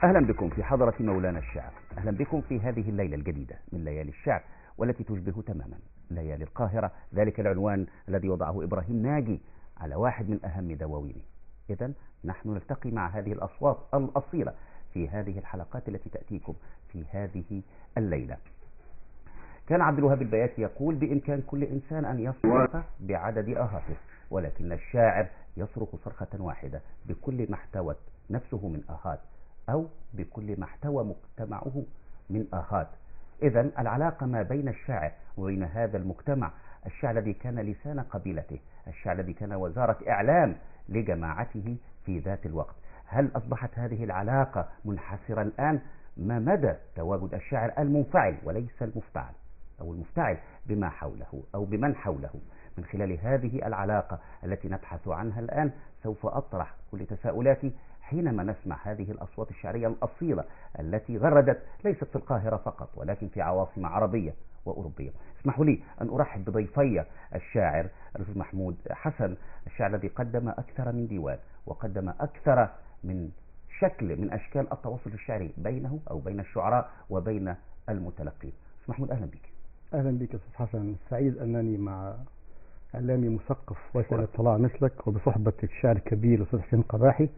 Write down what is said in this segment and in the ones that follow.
أهلا بكم في حضرة مولانا الشعر. أهلا بكم في هذه الليلة الجديدة من ليالي الشعر، والتي تشبه تماما ليالي القاهرة، ذلك العنوان الذي وضعه إبراهيم ناجي على واحد من أهم دواوينه. إذن نحن نلتقي مع هذه الأصوات الأصيلة في هذه الحلقات التي تأتيكم في هذه الليلة. كان عبد الوهاب البياتي يقول: بإمكان كل إنسان أن يصرخ بعدد آهاته، ولكن الشاعر يصرخ صرخة واحدة بكل ما احتوت نفسه من آهات، أو بكل ما احتوى مجتمعه من آهات. إذن العلاقة ما بين الشاعر وبين هذا المجتمع، الشاعر الذي كان لسان قبيلته، الشاعر الذي كان وزارة إعلام لجماعته في ذات الوقت، هل أصبحت هذه العلاقة منحسرة الآن؟ ما مدى تواجد الشاعر المنفعل وليس المفتعل، أو المفتعل بما حوله أو بمن حوله؟ من خلال هذه العلاقة التي نبحث عنها الآن سوف أطرح كل تساؤلاتي حينما نسمع هذه الأصوات الشعرية الأصيلة التي غردت ليست في القاهرة فقط ولكن في عواصم عربية وأوروبية. اسمحوا لي أن أرحب بضيفي الشاعر الأستاذ محمود حسن، الشاعر الذي قدم أكثر من ديوان وقدم أكثر من شكل من أشكال التواصل الشعري بينه أو بين الشعراء وبين المتلقين. أستاذ محمود أهلا بك. أهلا بك أستاذ حسن، سعيد أنني مع إعلامي مثقف واسع الاطلاع مثلك وبصحبة الشاعر الكبير الأستاذ حسين قباحي،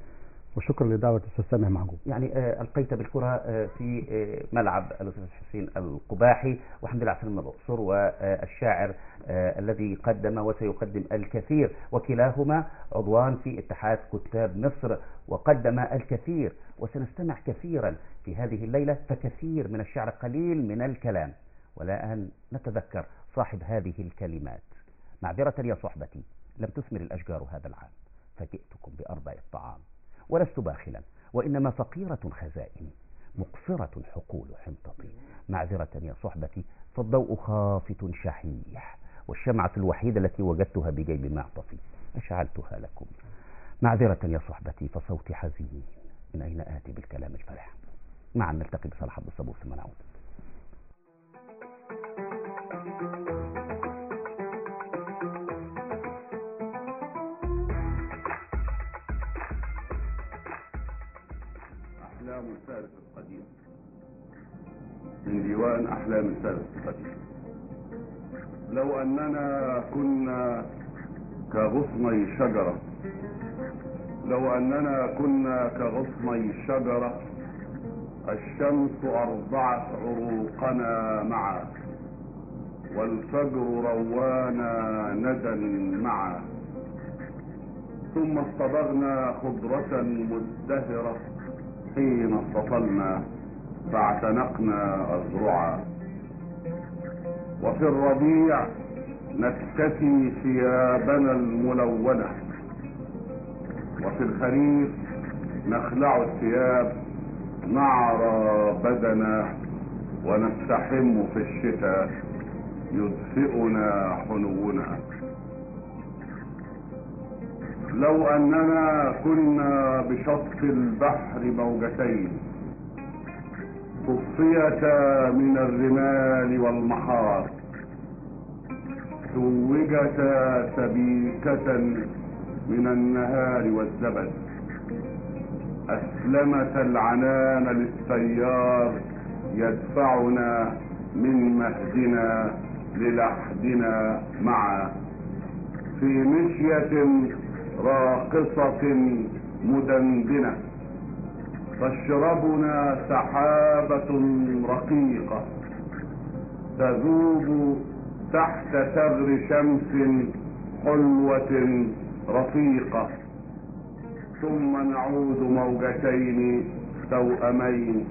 وشكرا لدعوة الأستاذ سامح معجوب. يعني ألقيت بالكرة في ملعب الأستاذ حسين القباحي، والحمد لله على سلامة الأقصر، والشاعر الذي قدم وسيقدم الكثير، وكلاهما عضوان في اتحاد كتاب مصر وقدم الكثير، وسنستمع كثيرا في هذه الليلة، فكثير من الشعر قليل من الكلام. ولا أن نتذكر صاحب هذه الكلمات: معذرة يا صحبتي، لم تثمر الأشجار هذا العام، فجئتكم بأربع الطعام، ولست باخلا وإنما فقيرة خزائني، مقصرة حقول حنطتي. معذرة يا صحبتي، فالضوء خافت شحيح، والشمعة الوحيدة التي وجدتها بجيب معطفي أشعلتها لكم. معذرة يا صحبتي، فصوتي حزين، من أين آتي بالكلام الفرح؟ معا نلتقي بصلاح عبد الصبور ثم نعود. أحلام الفارس القديم، من ديوان أحلام الفارس القديم. لو أننا كنا كغصني شجرة، لو أننا كنا كغصني شجرة، الشمس أرضعت عروقنا معا، والفجر روانا ندى معا، ثم اصطبغنا خضرة مزدهرة حين اصطفلنا فاعتنقنا أزرعا. وفي الربيع نكتفي ثيابنا الملونة، وفي الخريف نخلع الثياب نعرى بدنا، ونستحم في الشتاء يدفئنا حنونا. لو أننا كنا بشط البحر موجتين، صفيتا من الرمال والمحار، توجتا سبيكة من النهار والزبد، أسلمت العنان للسيار يدفعنا من مهدنا للحدنا معا، في مشية راقصة مدندنة، تشربنا سحابة رقيقة تذوب تحت ثغر شمس حلوة رفيقة، ثم نعود موجتين توأمين،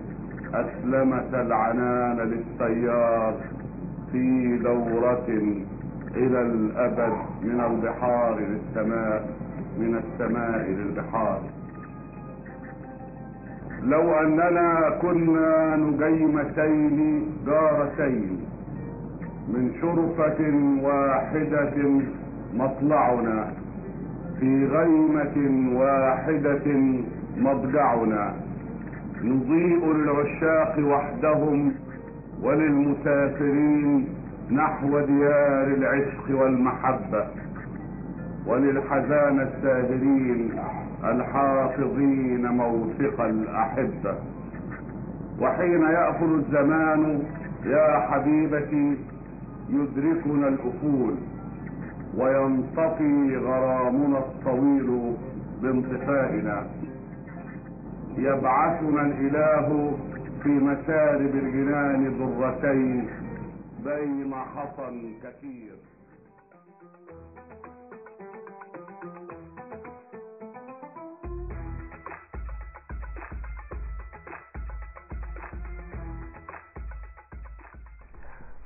أسلمت العنان للسيار في دورة إلى الأبد، من البحار للسماء، من السماء للبحار. لو أننا كنا نجيمتين جارتين، من شرفة واحدة مطلعنا، في غيمة واحدة مضجعنا، نضيء للعشاق وحدهم وللمسافرين نحو ديار العشق والمحبة، وللحزان الساهرين الحافظين موثق الأحبة. وحين يأخذ الزمان يا حبيبتي يدركنا الأفول، وينطفي غرامنا الطويل بانطفائنا. يبعثنا الإله في مسارب الجنان ضرتين بين حصن كثير.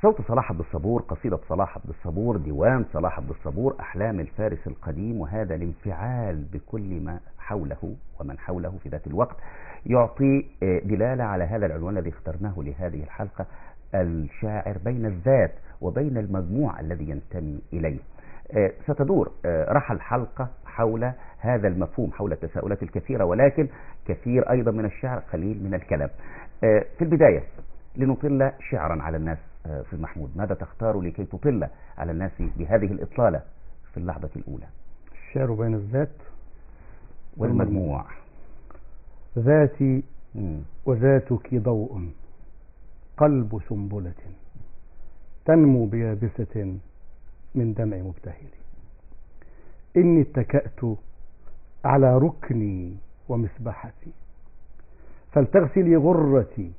صوت صلاح عبد الصبور، قصيدة صلاح عبد الصبور، ديوان صلاح عبد الصبور، أحلام الفارس القديم. وهذا الانفعال بكل ما حوله ومن حوله في ذات الوقت يعطي دلالة على هذا العنوان الذي اخترناه لهذه الحلقة: الشاعر بين الذات وبين المجموع الذي ينتمي إليه. ستدور رحى الحلقة حول هذا المفهوم، حول التساؤلات الكثيرة، ولكن كثير أيضا من الشعر، قليل من الكلام. في البداية لنطل شعرا على الناس. في محمود، ماذا تختار لكي تطل على الناس بهذه الإطلالة في اللحظة الأولى؟ الشعر بين الذات والمجموع. ذاتي وذاتك ضوء، قلب سنبلة تنمو بيابسة من دمع مبتهل. إني اتكأت على ركني ومسبحتي، فلتغسلي غرتي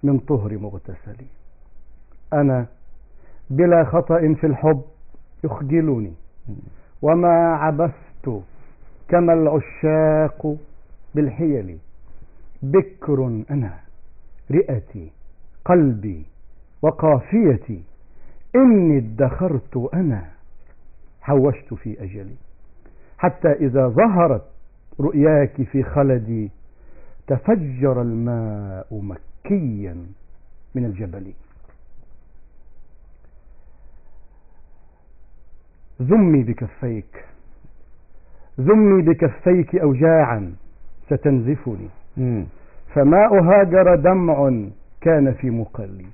من طهر مغتسلي. أنا بلا خطأ في الحب يخجلني، وما عبثت كما العشاق بالحيل. بكر أنا، رئتي قلبي وقافيتي، إني ادخرت أنا، حوشت في أجلي. حتى إذا ظهرت رؤياك في خلدي، تفجر الماء مكيا من الجبل. ذمي بكفيك، ذمي بكفيك أوجاعا ستنزفني، فما أهاجر دمع كان في مقلي.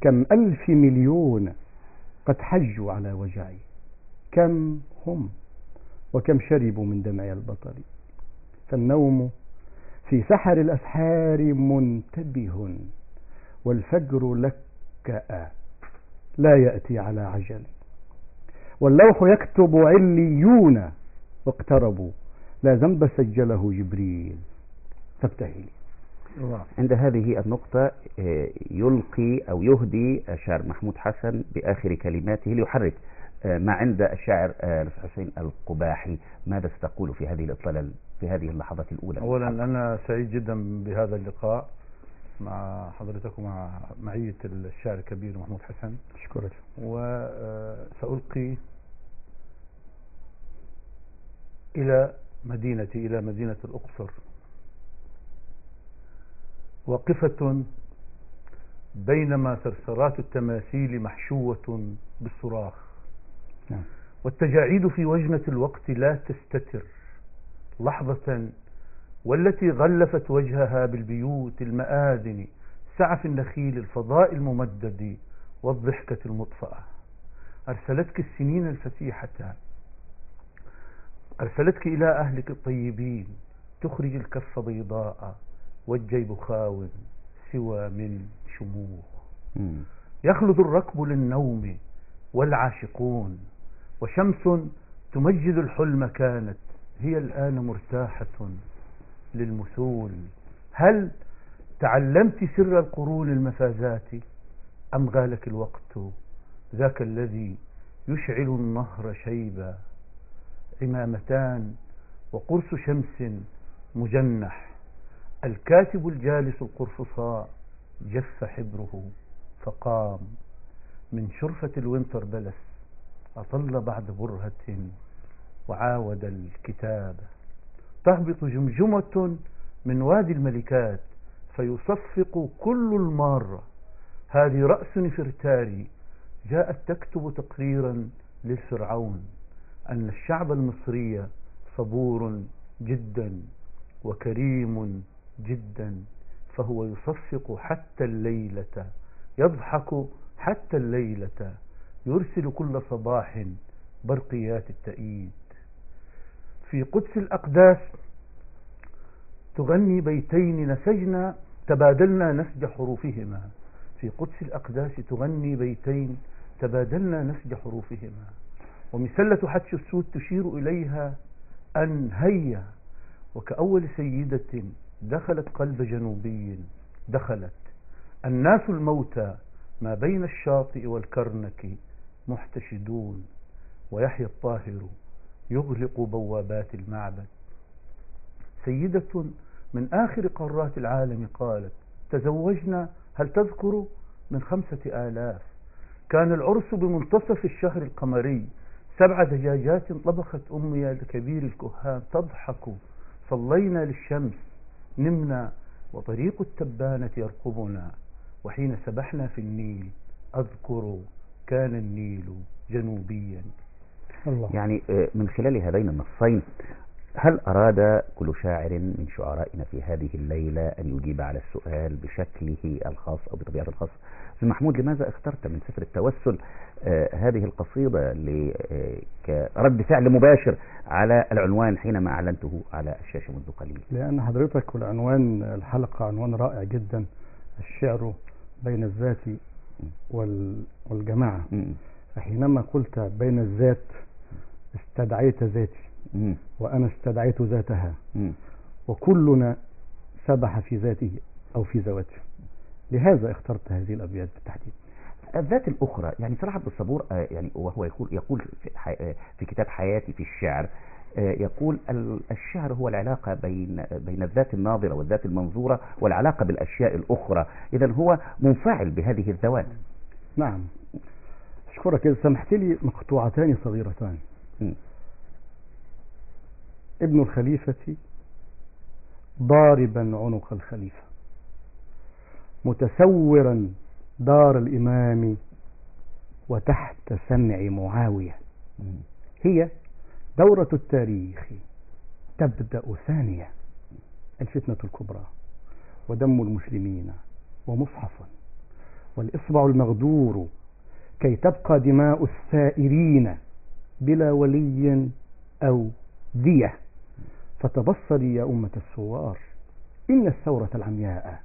كم ألف مليون قد حجوا على وجعي، كم هم وكم شربوا من دمع البطل. فالنوم في سحر الأسحار منتبه، والفجر لكأ لا يأتي على عجل. واللوح يكتب عليون واقتربوا، لا ذنب سجله جبريل فابتهلي. عند هذه النقطة يلقي أو يهدي الشاعر محمود حسن بآخر كلماته ليحرك ما عند الشاعر حسين القباحي. ماذا ستقول في هذه الإطلالة في هذه اللحظات الأولى؟ أولا أنا سعيد جدا بهذا اللقاء مع حضرتك ومع معية الشاعر الكبير محمود حسن. أشكرك. وسألقي إلى مدينتي، إلى مدينة الأقصر، واقفة بينما ثرثرات التماثيل محشوة بالصراخ، والتجاعيد في وجنة الوقت لا تستتر لحظة، والتي غلفت وجهها بالبيوت المآذن، سعف النخيل، الفضاء الممدد، والضحكة المطفأة. أرسلتك السنين الفسيحة، أرسلتك إلى أهلك الطيبين، تخرج الكف بيضاء والجيب خاو سوى من شموخ. يخلد الركب للنوم والعاشقون، وشمس تمجد الحلم كانت هي الآن مرتاحة للمثول. هل تعلمت سر القرون المفازات، أم غالك الوقت ذاك الذي يشعل النهر شيبا؟ عمامتان وقرص شمس مجنح، الكاتب الجالس القرفصاء جف حبره فقام من شرفة الوينتر بلس، أطل بعد برهة وعاود الكتاب. تهبط جمجمة من وادي الملكات فيصفق كل المارة، هذه رأس نفرتاري جاءت تكتب تقريرا للفرعون أن الشعب المصري صبور جدا وكريم جدا، فهو يصفق حتى الليلة، يضحك حتى الليلة، يرسل كل صباح برقيات التأييد. في قدس الأقداس تغني بيتين نسجنا تبادلنا نسج حروفهما، في قدس الأقداس تغني بيتين تبادلنا نسج حروفهما، ومسلة حتشبسوت تشير إليها أن هيا، وكأول سيدة دخلت قلب جنوبي دخلت الناس الموتى ما بين الشاطئ والكرنك محتشدون، ويحيى الطاهر يغلق بوابات المعبد. سيدة من آخر قارات العالم قالت تزوجنا، هل تذكر، من 5000. كان العرس بمنتصف الشهر القمري، 7 دجاجات طبخت أمي لكبير الكهان تضحك، صلينا للشمس نمنا وطريق التبانة يرقبنا، وحين سبحنا في النيل أذكر كان النيل جنوبيا. الله. يعني من خلال هذين النصين هل أراد كل شاعر من شعرائنا في هذه الليلة أن يجيب على السؤال بشكله الخاص أو بطبيعته الخاصة؟ أستاذ محمود، لماذا اخترت من سفر التوسل هذه القصيدة كرد فعل مباشر على العنوان حينما أعلنته على الشاشة منذ قليل؟ لأن حضرتك والعنوان الحلقة عنوان رائع جدا، الشعر بين الذات والجماعة. فحينما قلت بين الذات استدعيت ذاتي وأنا استدعيت ذاتها، وكلنا سبح في ذاته أو في ذواته، لهذا اخترت هذه الأبيات بالتحديد. الذات الأخرى، يعني صلاح عبد الصبور يعني وهو يقول في كتاب حياتي في الشعر، يقول الشعر هو العلاقة بين الذات الناظرة والذات المنظورة والعلاقة بالأشياء الأخرى، إذن هو منفعل بهذه الذوات. نعم، أشكرك. إذا سمحت لي مقطوعتان صغيرتان. ابن الخليفة ضاربا عنق الخليفة، متسورا دار الإمام وتحت سمع معاوية، هي دورة التاريخ تبدأ ثانية، الفتنة الكبرى ودم المسلمين ومصحف والإصبع المغدور كي تبقى دماء الثائرين بلا ولي أو دية، فتبصري يا أمة الثوار إن الثورة العمياء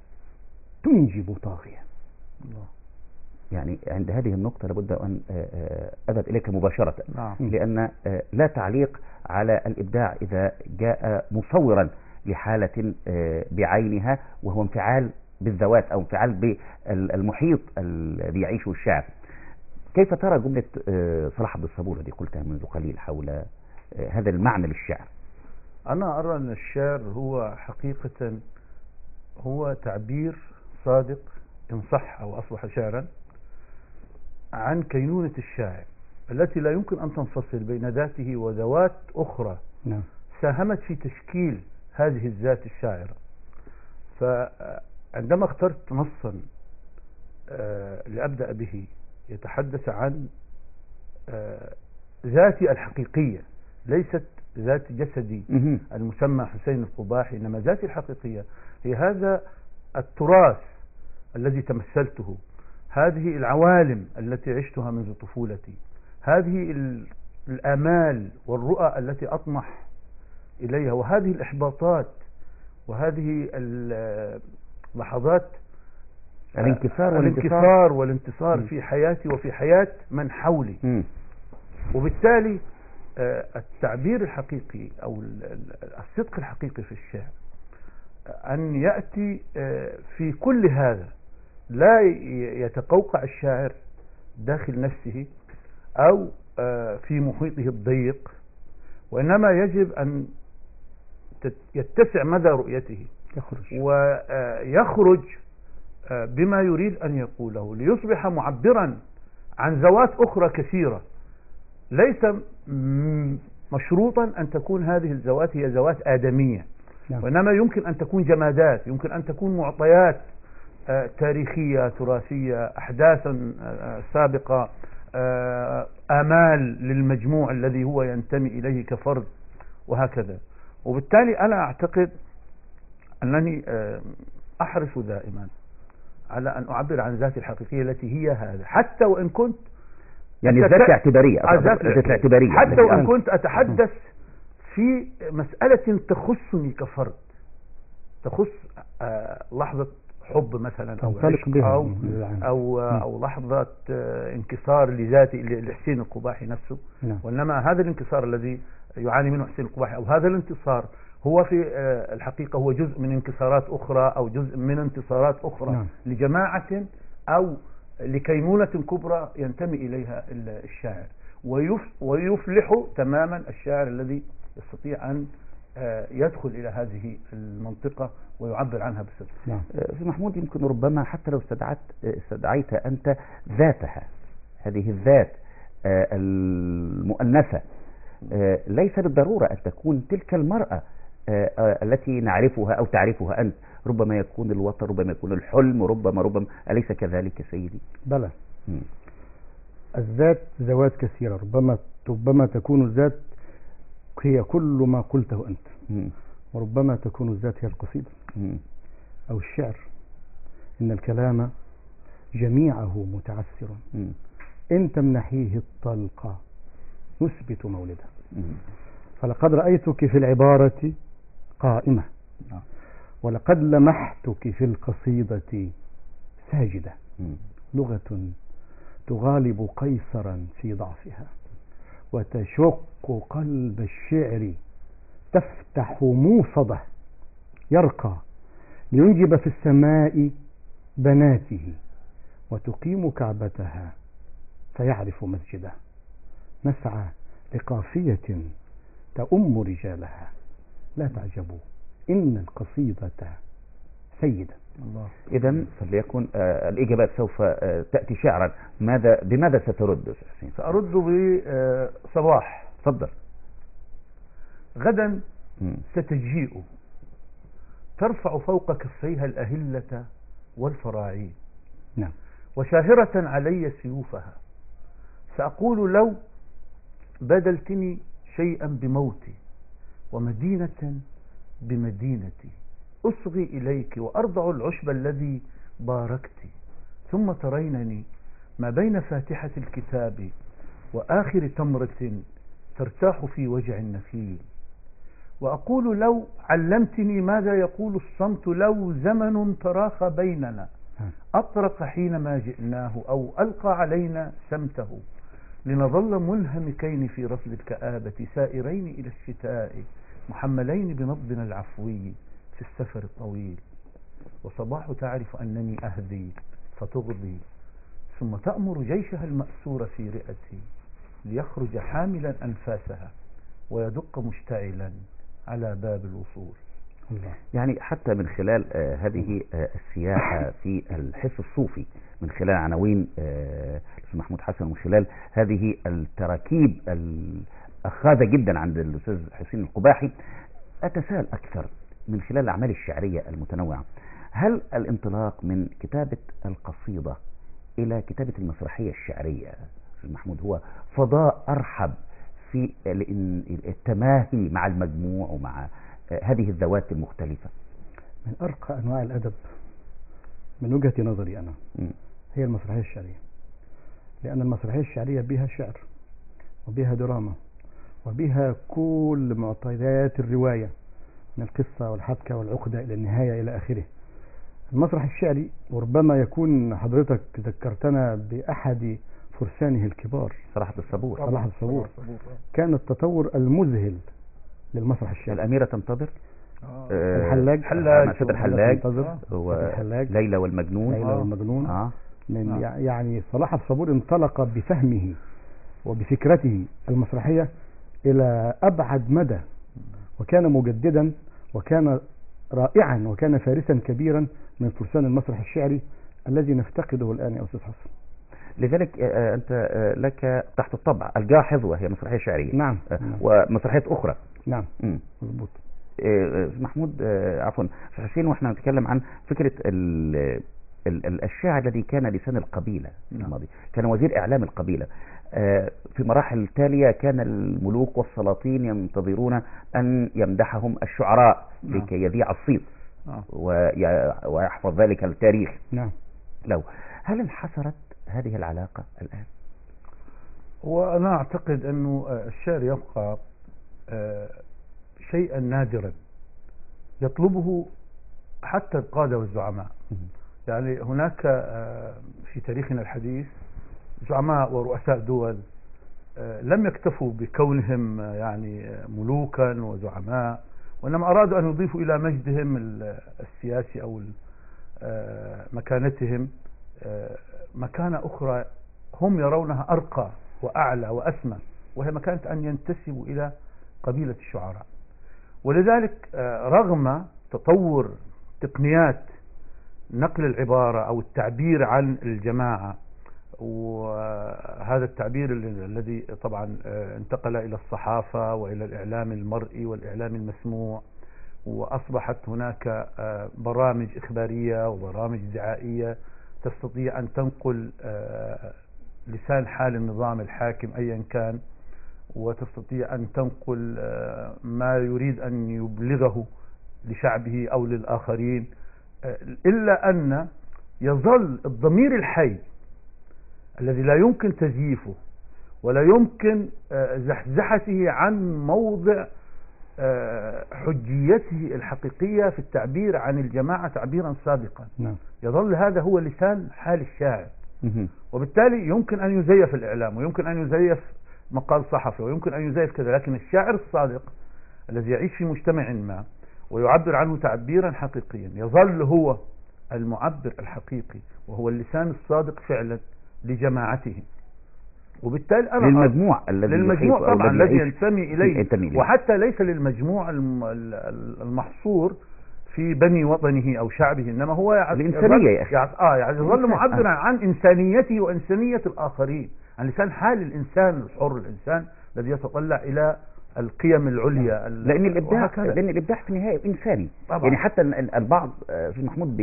تنجب طاغية. يعني عند هذه النقطة لابد أن أذهب إليك مباشرة، نعم. لأن لا تعليق على الإبداع إذا جاء مصورا لحالة بعينها، وهو انفعال بالذوات أو انفعال بالمحيط الذي يعيشه الشعب. كيف ترى جملة صلاح عبد الصبور التي قلتها منذ قليل حول هذا المعنى للشعر؟ أنا أرى أن الشعر هو حقيقة هو تعبير صادق إن صح أو أصبح شعرا عن كينونة الشاعر التي لا يمكن أن تنفصل بين ذاته وذوات أخرى ساهمت في تشكيل هذه الذات الشاعرة. فعندما اخترت نصا لأبدأ به يتحدث عن ذاتي الحقيقية، ليست ذات جسدي المسمى حسين القباحي، إنما ذاتي الحقيقية هي هذا التراث الذي تمثلته، هذه العوالم التي عشتها منذ طفولتي، هذه الآمال والرؤى التي أطمح إليها، وهذه الإحباطات وهذه اللحظات الانكسار والانتصار في حياتي وفي حياة من حولي. وبالتالي التعبير الحقيقي أو الصدق الحقيقي في الشعر أن يأتي في كل هذا، لا يتقوقع الشاعر داخل نفسه أو في محيطه الضيق، وإنما يجب أن يتسع مدى رؤيته ويخرج بما يريد أن يقوله ليصبح معبرا عن ذوات أخرى كثيرة. ليس مشروطا أن تكون هذه الذوات هي ذوات آدمية، وإنما يمكن أن تكون جمادات، يمكن أن تكون معطيات تاريخية تراثية، أحداثا سابقة، آمال للمجموع الذي هو ينتمي إليه كفرد، وهكذا. وبالتالي أنا أعتقد أنني أحرص دائما على أن أعبر عن ذاتي الحقيقية التي هي هذا، حتى وإن كنت يعني ذات اعتبارية، حتى وإن كنت أتحدث في مسألة تخصني كفرد، تخص لحظة حب مثلا أو تنطلق عشق بها أو بالعام. أو لحظة انكسار لذاتي لحسين القباحي نفسه. نعم. وإنما هذا الانكسار الذي يعاني منه حسين القباحي أو هذا الانتصار هو في الحقيقة هو جزء من انكسارات أخرى أو جزء من انتصارات أخرى. نعم. لجماعة أو لكينونة كبرى ينتمي إليها الشاعر، ويفلح تماما الشاعر الذي يستطيع أن يدخل إلى هذه المنطقة ويعبر عنها بصدق. نعم. في محمود، يمكن ربما حتى لو استدعيت أنت ذاتها، هذه الذات المؤنثة، ليس بالضرورة أن تكون تلك المرأة التي نعرفها أو تعرفها أنت. ربما يكون الوطن، ربما يكون الحلم، ربما أليس كذلك سيدي؟ بلى. الذات ذوات كثيرة، ربما تكون الذات هي كل ما قلته أنت، وربما تكون الذات هي القصيدة أو الشعر. إن الكلام جميعه متعسر، إن تمنحيه الطلقة يثبت مولده. فلقد رأيتك في العبارة قائمة، ولقد لمحتك في القصيدة ساجدة. لغة تغالب قيصرا في ضعفها، وتشق قلب الشعر، تفتح موصده يرقى لينجب في السماء بناته، وتقيم كعبتها فيعرف مسجده. نسعى لقافية تؤم رجالها، لا تعجبوا إن القصيدة سيدة. إذا فليكن الإجابات سوف تأتي شعرا. بماذا سترد حسين؟ سأرد بصباح. تفضل. غدا ستجيء ترفع فوق كفيها الأهلة والفراعين، نعم، وشاهرة علي سيوفها. سأقول لو بدلتني شيئا بموتي، ومدينة بمدينتي، أصغي إليك وأرضع العشب الذي باركت، ثم ترينني ما بين فاتحة الكتاب وآخر تمرة ترتاح في وجع النخيل. وأقول لو علمتني ماذا يقول الصمت، لو زمن تراخى بيننا أطرق حينما جئناه، أو ألقى علينا سمته، لنظل منهمكين في رفض الكآبة، سائرين إلى الشتاء محملين بنبضنا العفوي في السفر الطويل. وصباح تعرف أنني أهدي فتغضي، ثم تأمر جيشها المأسور في رئتي، ليخرج حاملا أنفاسها ويدق مشتعلا على باب الوصول. يعني حتى من خلال هذه السياحة في الحس الصوفي، من خلال عناوين الأستاذ محمود حسن، ومن خلال هذه التراكيب الأخاذة جدا عند الأستاذ حسين القباحي، أتساءل أكثر من خلال الأعمال الشعرية المتنوعة، هل الانطلاق من كتابة القصيدة إلى كتابة المسرحية الشعرية أستاذ محمود هو فضاء أرحب في التماهي مع المجموع ومع هذه الذوات المختلفة؟ من أرقى أنواع الأدب من وجهة نظري أنا هي المسرحية الشعرية، لأن المسرحية الشعرية بها شعر وبها دراما وبها كل معطيات الرواية، من القصة والحبكة والعقدة إلى النهاية إلى آخره. المسرح الشعري، وربما يكون حضرتك ذكرتنا بأحد فرسانه الكبار صلاح الصبور، كان التطور المذهل للمسرح الشعري. الأميرة تنتظر، الحلاج ليلى والمجنون. من يعني صلاح الصبور انطلق بفهمه وبفكرته المسرحية إلى أبعد مدى، وكان مجددا وكان رائعا وكان فارسا كبيرا من فرسان المسرح الشعري الذي نفتقده الآن يا أستاذ حسن. لذلك أنت لك تحت الطبع الجاحظ، وهي مسرحية شعرية. نعم. ومسرحيات أخرى. نعم مظبوط. محمود، عفوا حسين، واحنا نتكلم عن فكرة الشاعر الذي كان لسان القبيلة في الماضي، كان وزير إعلام القبيلة. في مراحل تالية كان الملوك والسلاطين ينتظرون أن يمدحهم الشعراء لكي يذيع الصيت ويحفظ ذلك التاريخ. نعم. هل انحسرت هذه العلاقة الآن؟ وأنا أعتقد أنه الشعر يبقى شيئا نادرا يطلبه حتى القادة والزعماء. يعني هناك في تاريخنا الحديث زعماء ورؤساء دول لم يكتفوا بكونهم يعني ملوكا وزعماء، وإنما أرادوا أن يضيفوا إلى مجدهم السياسي أو مكانتهم مكانة أخرى هم يرونها أرقى وأعلى وأسمى، وهي مكانة أن ينتسبوا إلى قبيلة الشعراء. ولذلك رغم تطور تقنيات نقل العبارة أو التعبير عن الجماعة، وهذا التعبير الذي طبعا انتقل إلى الصحافة وإلى الإعلام المرئي والإعلام المسموع، وأصبحت هناك برامج إخبارية وبرامج دعائية تستطيع أن تنقل لسان حال النظام الحاكم أيا كان، وتستطيع أن تنقل ما يريد أن يبلغه لشعبه أو للآخرين، إلا أن يظل الضمير الحي الذي لا يمكن تزييفه ولا يمكن زحزحته عن موضع حجيته الحقيقية في التعبير عن الجماعة تعبيرا صادقا. يظل هذا هو لسان حال الشاعر، وبالتالي يمكن أن يزيف الإعلام ويمكن أن يزيف مقال صحفي ويمكن أن يزيف كذا، لكن الشاعر الصادق الذي يعيش في مجتمع ما ويعبر عنه تعبيرا حقيقيا يظل هو المعبر الحقيقي، وهو اللسان الصادق فعلا لجماعته. وبالتالي أنا للمجموع طبعا الذي ينتمي إليه، وحتى ليس للمجموع المحصور في بني وطنه أو شعبه، إنما هو الإنسانية يا أخي. يعني يظل معبرا عن إنسانيته وإنسانية الآخرين، عن لسان حال الإنسان الحر، الإنسان الذي يتطلع إلى القيم العليا. لأن الإبداع في النهاية إنساني طبعا. يعني حتى البعض في محمود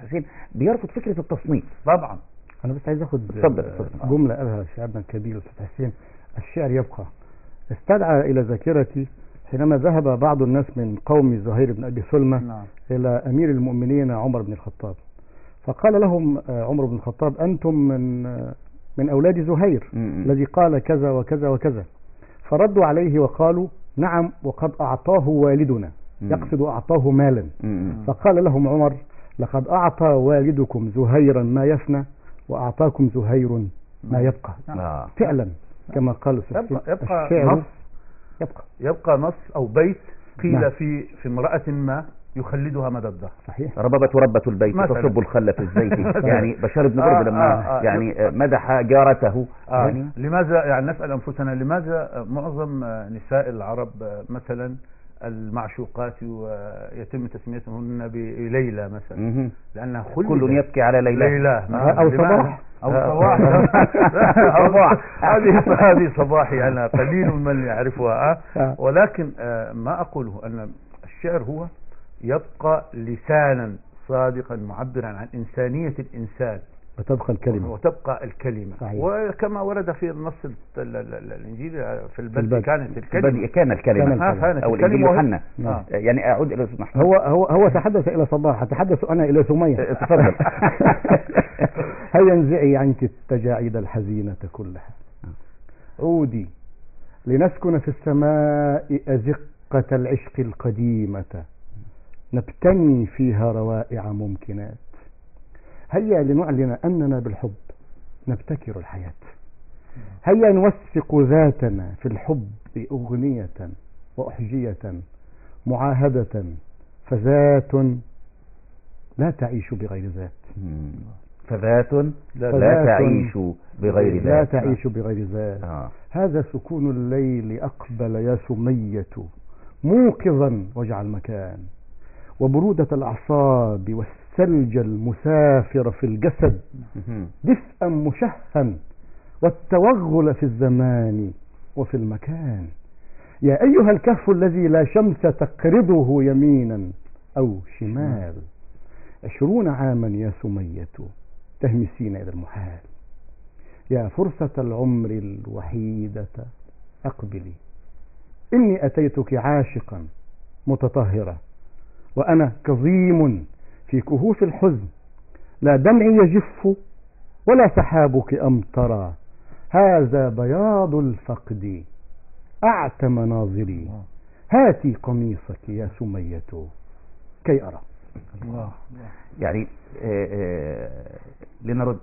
حسين بيرفض فكرة التصنيف. طبعا أنا بس عايز أخذ جملة قالها شاعرنا الكبير الأستاذ حسين: الشعر يبقى. استدعى إلى ذاكرتي حينما ذهب بعض الناس من قوم زهير بن أبي سلمة إلى أمير المؤمنين عمر بن الخطاب، فقال لهم عمر بن الخطاب: أنتم من أولاد زهير الذي قال كذا وكذا وكذا. فردوا عليه وقالوا: نعم، وقد أعطاه والدنا، يقصد أعطاه مالا. فقال لهم عمر: لقد أعطى والدكم زهيرا ما يفنى، وأعطاكم زهير ما يبقى. فعلا كما قال الشعر يبقى نص أو بيت قيل في امرأة ما يخلدها مدى الدهر. صحيح. ربة البيت تصب الخل في الزيت. يعني بشار بن برد لما يعني مدح جارته. يعني لماذا يعني نسأل أنفسنا لماذا معظم نساء العرب مثلا المعشوقات يتم تسميتهن بليلى مثلا؟ لأنها كل يبكي على ليلى أو صباح هذه صباح، يعني قليل من يعرفها. ولكن ما أقوله أن الشعر هو يبقى لسانا صادقا معبرا عن إنسانية الإنسان، وتبقى الكلمة. صحيح. وكما ورد في النص الإنجيل في البدء كانت الكلمة، كان الكلمة أو الإنجيل يوحنا. يعني أعود إلى هو تحدث إلى صباح، أتحدث أنا إلى سمية. تفضل. هيا انزعي عنك التجاعيد الحزينة كلها، عودي لنسكن في السماء أزقة العشق القديمة، نبتني فيها روائع ممكنات. هيا لنعلن أننا بالحب نبتكر الحياة. هيا نوثق ذاتنا في الحب أغنية وأحجية معاهدة، فذات لا تعيش بغير ذات. فذات لا تعيش بغير ذات. هذا سكون الليل أقبل يا سمية موقظا واجعل مكان، وبرودة الأعصاب والثلج المسافر في الجسد دفئا مشهًا، والتوغل في الزمان وفي المكان. يا أيها الكهف الذي لا شمس تقرضه يمينا أو شمال، 20 عاما يا سمية تهمسين إلى المحال. يا فرصة العمر الوحيدة أقبلي، إني أتيتك عاشقا متطهرا، وأنا كظيم في كهوف الحزن، لا دمعي يجف ولا سحابك أمطرا، هذا بياض الفقد أعتم ناظري، هاتي قميصك يا سمية كي أرى. الله. يعني لنرد.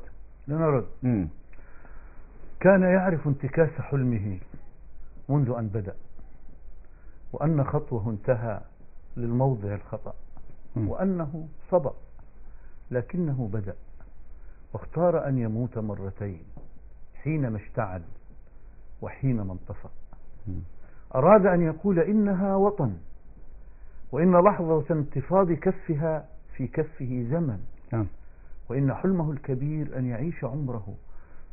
كان يعرف انتكاس حلمه منذ أن بدأ، وأن خطوه انتهى للموضع الخطأ، وأنه صبر، لكنه بدأ واختار أن يموت مرتين، حينما اشتعل وحينما انطفأ. أراد أن يقول إنها وطن، وإن لحظة انتفاض كفها في كفه زمن، وإن حلمه الكبير أن يعيش عمره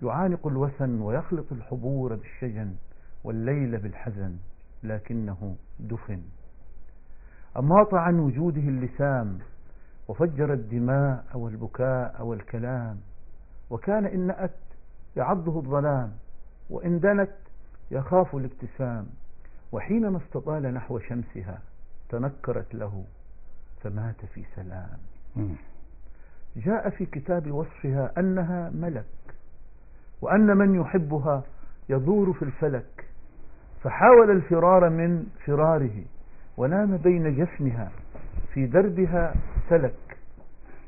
يعانق الوثن ويخلط الحبور بالشجن والليل بالحزن، لكنه دفن. أماط عن وجوده اللسام، وفجر الدماء والبكاء والكلام، وكان إن نأت يعضه الظلام، وإن دنت يخاف الابتسام، وحينما استطال نحو شمسها تنكرت له فمات في سلام. جاء في كتاب وصفها أنها ملك، وأن من يحبها يدور في الفلك، فحاول الفرار من فراره، ونام بين جفنها في دربها سلك،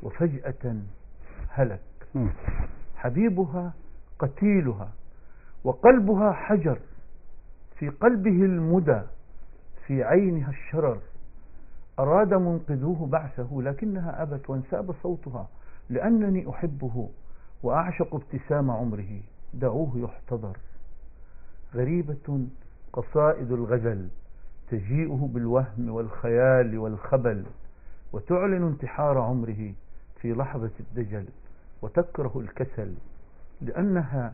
وفجأة هلك. حبيبها قتيلها، وقلبها حجر، في قلبه المدى، في عينها الشرر. أراد منقذوه بعثه، لكنها أبت، وانساب صوتها لأنني أحبه وأعشق ابتسام عمره، دعوه يحتضر. غريبة قصائد الغزل تجيئه بالوهم والخيال والخبل، وتعلن انتحار عمره في لحظة الدجل، وتكره الكسل، لأنها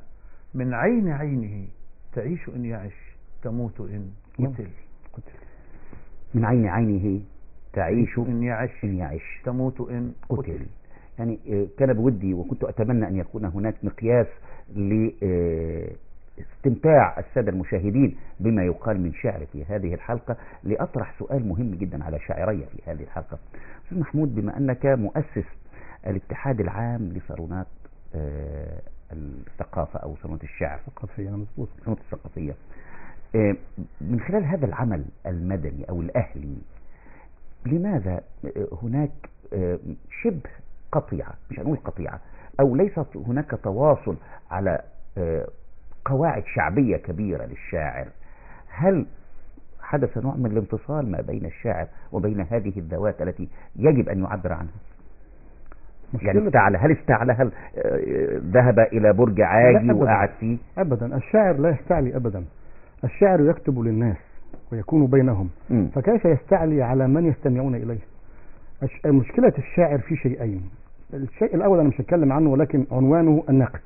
من عين عينه تعيش إن يعش، تموت إن قتل. من عين عينه تعيش إن يعش تموت إن قتل. يعني كان بودي وكنت أتمنى أن يكون هناك مقياس لاستمتاع السادة المشاهدين بما يقال من شعر في هذه الحلقة، لأطرح سؤال مهم جدا على شاعرية في هذه الحلقة. أستاذ محمود، بما أنك مؤسس الاتحاد العام لصالونات الثقافة أو صالونات الشعر الثقافية، مظبوط، الصالونات الثقافية، من خلال هذا العمل المدني أو الأهلي، لماذا هناك شبه قطيعة، مش هنقول قطيعة، أو ليست هناك تواصل على قواعد شعبية كبيرة للشاعر؟ هل حدث نوع من الانفصال ما بين الشاعر وبين هذه الذوات التي يجب أن يعبر عنها؟ يعني هل استعلى، هل ذهب إلى برج عاجي وقعد فيه؟ أبدا، الشاعر لا يستعلي أبدا. الشاعر يكتب للناس ويكون بينهم، فكيف يستعلي على من يستمعون إليه؟ مشكلة الشاعر في شيئين. الشيء الأول أنا مش هتكلم عنه، ولكن عنوانه النقد.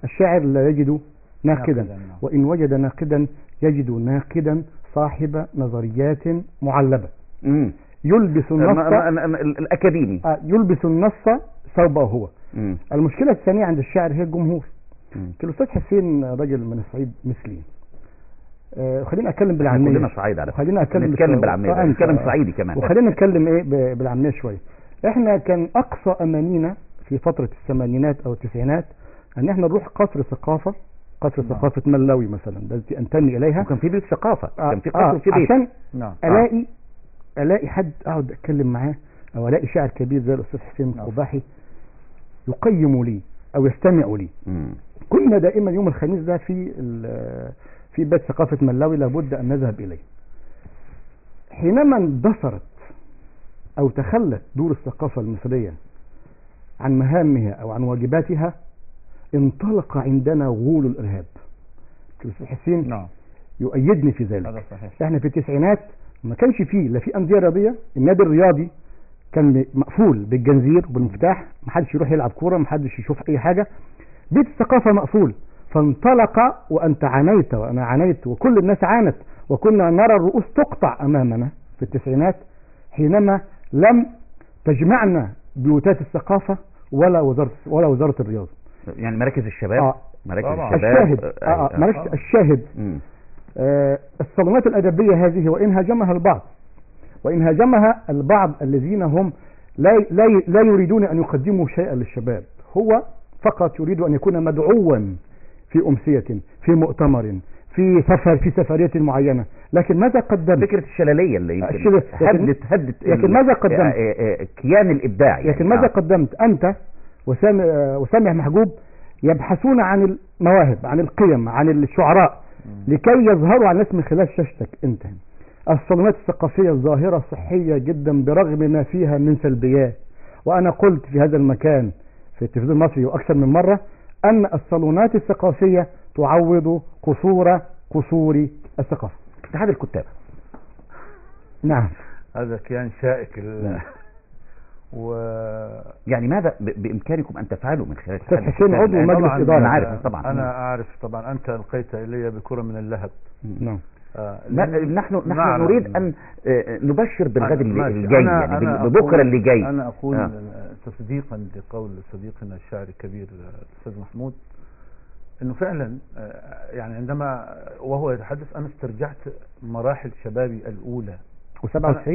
الشاعر لا يجد ناقدا، وإن وجد ناقدا يجد ناقدا صاحب نظريات معلبة. يلبس النص الأكاديمي، يلبس النص ثوبه هو. المشكلة الثانية عند الشاعر هي الجمهور. الأستاذ حسين راجل من الصعيد مثلي، خلينا اتكلم بالعاميه. كلنا صعيد على فكره، خلينا نتكلم بالعاميه، نتكلم صعيدي كمان، وخلينا نتكلم ايه بالعاميه شويه. احنا كان اقصى امانينا في فتره الثمانينات او التسعينات ان احنا نروح قصر ثقافه، قصر ثقافه ملاوي مثلا، التي انتمي اليها، وكان في بيت ثقافه، كان في قصر في بيت، عشان الاقي حد اقعد اتكلم معاه، او الاقي شاعر كبير زي الاستاذ حسين القباحي يقيم لي او يستمع لي. كنا دائما يوم الخميس ده في بيت ثقافة ملاوي لابد أن نذهب إليه. حينما اندثرت أو تخلت دور الثقافة المصرية عن مهامها أو عن واجباتها، انطلق عندنا غول الإرهاب. حسين يؤيدني في ذلك. احنا في التسعينات ما كانش فيه لا في أندية رياضية، النادي الرياضي كان مقفول بالجنزير وبالمفتاح، محدش يروح يلعب كورة، محدش يشوف أي حاجة. بيت الثقافة مقفول، فانطلق، وأنت عانيت وأنا عانيت وكل الناس عانت، وكنا نرى الرؤوس تقطع أمامنا في التسعينات، حينما لم تجمعنا بيوتات الثقافة ولا وزارة الرياضة. يعني مراكز الشباب، مراكز الشباب، مراكز الشاهد. الصالونات الأدبية هذه، وإن هاجمها البعض الذين هم لا يريدون أن يقدموا شيئا للشباب، هو فقط يريد أن يكون مدعوا في أمسية، في مؤتمر، في سفرية معينة، لكن ماذا قدمت؟ فكرة الشلالية اللي يمكن هدت لكن ماذا قدمت؟ كيان الإبداع يعني. لكن ماذا قدمت أنت وسامح محجوب يبحثون عن المواهب، عن القيم، عن الشعراء لكي يظهروا على الناس من خلال شاشتك أنت. الصالونات الثقافية ظاهرة صحية جدا برغم ما فيها من سلبيات، وأنا قلت في هذا المكان في التلفزيون المصري وأكثر من مرة أن الصالونات الثقافية تعوض قصور الثقافة. اتحاد الكتاب، نعم، هذا كيان شائك يعني ماذا بإمكانكم أن تفعلوا من خلال أستاذ حسين عضو مجلس إدارة؟ أنا عارف طبعا، أنا أعرف طبعا. أنت ألقيت إلي بكرة من اللهب. نعم. نحن نريد أن نبشر بالغد الجاي، يعني ببكرة اللي جاي. أنا أقول تصديقا لقول صديقنا الشاعر الكبير الأستاذ محمود أنه فعلا يعني عندما وهو يتحدث أنا استرجعت مراحل شبابي الأولى و97.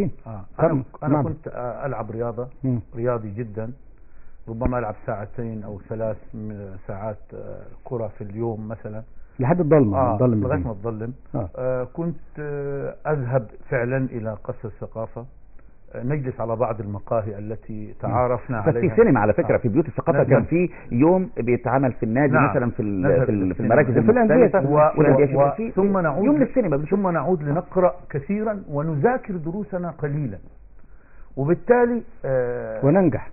أنا كنت ألعب رياضة، رياضي جدا، ربما ألعب 2 أو 3 ساعات كرة في اليوم مثلا لحد الظلمة، لغاية ما تظلم. كنت أذهب فعلا إلى قصر الثقافة، نجلس على بعض المقاهي التي تعارفنا عليها. بس في سينما على فكرة، في بيوت الثقافة كان في يوم بيتعمل في النادي مثلا في المراكز المختلفة، ثم نعود يوم للسينما، ثم نعود لنقرأ كثيرا ونذاكر دروسنا قليلا، وبالتالي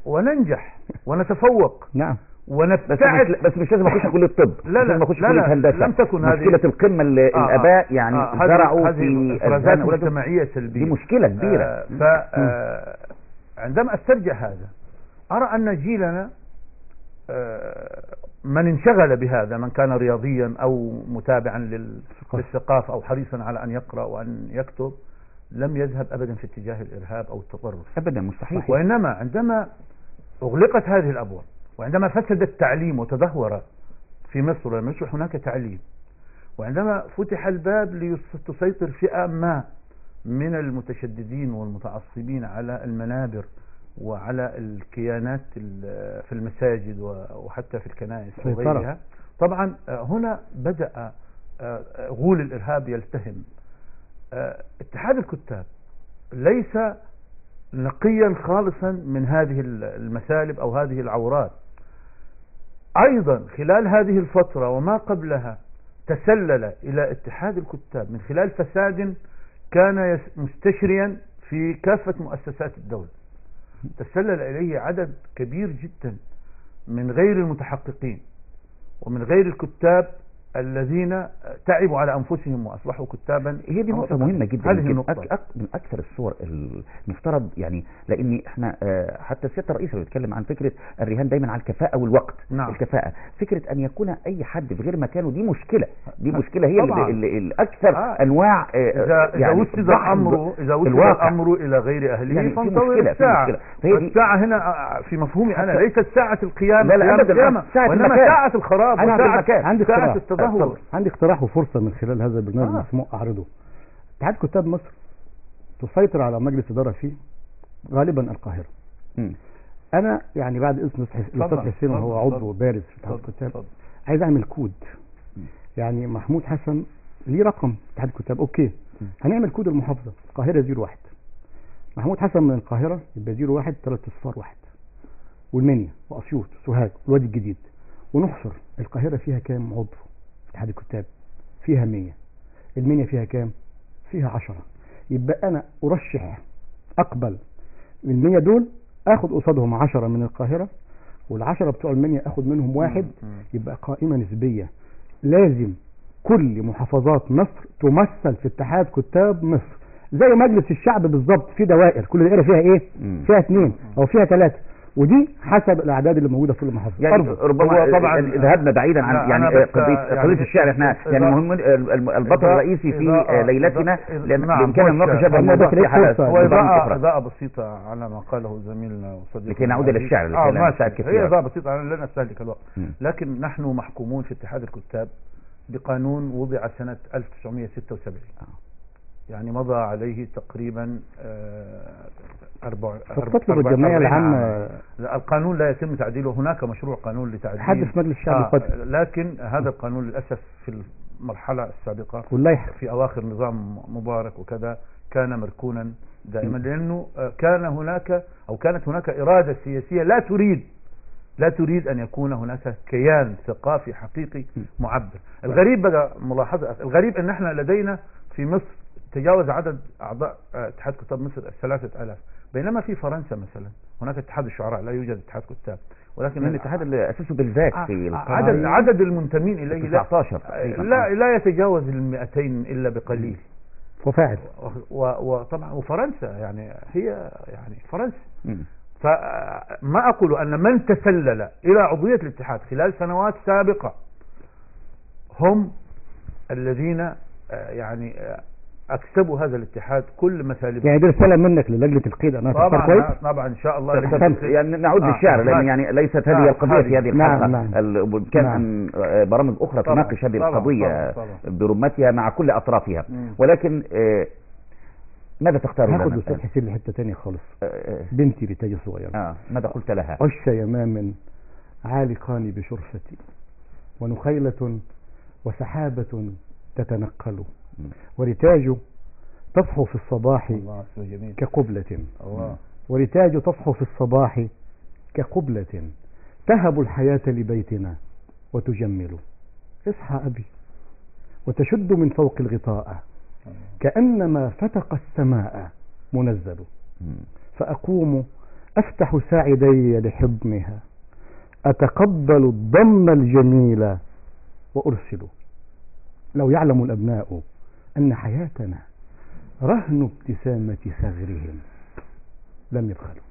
وننجح ونتفوق. نعم. ونبتعد. بس مش لازم اخش كلية الطب، لا لازم اخش كلية هندسة. لم تكن هذه مشكلة القمة اللي الآباء يعني زرعوا في افرازات مجتمعية سلبية، دي مشكلة كبيرة. عندما استرجع هذا أرى أن جيلنا من انشغل بهذا، من كان رياضيا أو متابعا للثقافة أو حريصا على أن يقرأ وأن يكتب، لم يذهب أبدا في اتجاه الإرهاب أو التطرف أبدا، مستحيل. وإنما عندما أغلقت هذه الأبواب، وعندما فسد التعليم وتدهور في مصر ولم يصبح هناك تعليم، وعندما فتح الباب لتسيطر فئة ما من المتشددين والمتعصبين على المنابر وعلى الكيانات في المساجد وحتى في الكنائس وغيرها، طبعا هنا بدأ غول الإرهاب يلتهم. اتحاد الكتاب ليس نقيا خالصا من هذه المسالب أو هذه العورات. أيضا خلال هذه الفترة وما قبلها تسلل إلى اتحاد الكتاب من خلال فساد كان مستشريا في كافة مؤسسات الدولة، تسلل إليه عدد كبير جدا من غير المتحققين ومن غير الكتاب الذين تعبوا على أنفسهم وأصبحوا كتابا. هي دي نقطة مهمة جدا. هذه النقطة من أكثر الصور المفترض يعني، لأن احنا حتى سيادة الرئيس بيتكلم عن فكرة الرهان دايما على الكفاءة والوقت. نعم. الكفاءة، فكرة أن يكون أي حد في غير مكانه، دي مشكلة. دي مشكلة هي الأكثر أنواع. إذا وسد الأمر إلى غير أهله يعني فانتظر الساعة. الساعة هنا في مفهومي أنا ليست ساعة القيامة، لا أبدا، وإنما ساعة الخراب وساعة ساعة التدهور. عندي اقتراح وفرصة من خلال هذا البرنامج المسموع أعرضه. اتحاد كتاب مصر تسيطر على مجلس إدارة فيه غالبا القاهرة. أنا يعني بعد إذن الأستاذ حسين وهو عضو بارز في اتحاد الكتاب عايز أعمل كود. يعني محمود حسن ليه رقم اتحاد الكتاب، أوكي، هنعمل كود المحافظة القاهرة 01، محمود حسن من القاهرة يبقى 01 3 والمنيا وأسيوط وسوهاج والوادي الجديد، ونحصر القاهرة فيها كام عضو اتحاد الكتاب؟ فيها 100. المنيا فيها كام؟ فيها 10. يبقى أنا أرشح أقبل من 100 دول أخد قصادهم 10 من القاهرة، وال10 بتوع المنيا أخد منهم 1. يبقى قائمة نسبية. لازم كل محافظات مصر تمثل في اتحاد كتاب مصر زي مجلس الشعب بالظبط، في دوائر، كل دائرة فيها إيه؟ فيها 2 أو فيها 3، ودي حسب الاعداد اللي موجوده في كل محافظه. يعني ربما طبعا ذهبنا بعيدا عن يعني قضيه الشعر. احنا يعني مهم البطل الرئيسي في ليلتنا بامكاننا نناقش هذا الموضوع في حلقه. اضاءه بسيطه على ما قاله زميلنا وصديقنا لكي نعود الى الشعر. هي اضاءه بسيطه، انا لن استهلك الوقت. لكن نحن محكومون في اتحاد الكتاب بقانون وضع سنه 1976، يعني مضى عليه تقريبا 4 الجمعية العامة. القانون لا يتم تعديله، هناك مشروع قانون لتعديله حدث مجلس الشعب لكن هذا القانون للأسف في المرحلة السابقة واللائحة في أواخر نظام مبارك وكذا كان مركونا دائما، لأنه كان هناك أو كانت هناك إرادة سياسية لا تريد أن يكون هناك كيان ثقافي حقيقي معبر. الغريب بقى ملاحظة، الغريب أن احنا لدينا في مصر تجاوز عدد أعضاء اتحاد كتاب مصر 3000، بينما في فرنسا مثلا هناك اتحاد الشعراء، لا يوجد اتحاد كتاب، ولكن الاتحاد اللي أسسه بالذات في عدد المنتمين إليه 19 لا يتجاوز 200 إلا بقليل. وفاعل وطبعا وفرنسا يعني هي يعني فرنسا. فما أقول أن من تسلل إلى عضوية الاتحاد خلال سنوات سابقة هم الذين يعني أكسبوا هذا الاتحاد كل مسالب. يعني دي رسالة منك للجنة القيد أنا طبعا إن شاء الله. يعني نعود للشعر، لأن يعني ليست هذه القضية في هذه الحلقة. كان برامج أخرى تناقش هذه القضية برمتها مع كل أطرافها، ولكن ماذا تختار لنا؟ هاخد أستاذ حسين لحتة تانية خالص. بنتي لتاج صغيرة ماذا قلت لها؟ عش يمام عالقان بشرفتي، ونخيلة وسحابة تتنقل، ورتاج تصحو في الصباح كقبلة، ورتاج تصحو في الصباح كقبلة تهب الحياة لبيتنا وتجمل. اصحى أبي وتشد من فوق الغطاء كأنما فتق السماء منزل، فأقوم أفتح ساعدي لحضنها أتقبل الضم الجميل وأرسل. لو يعلم الأبناء أن حياتنا رهن ابتسامة ثغرهم لم يبخلوا.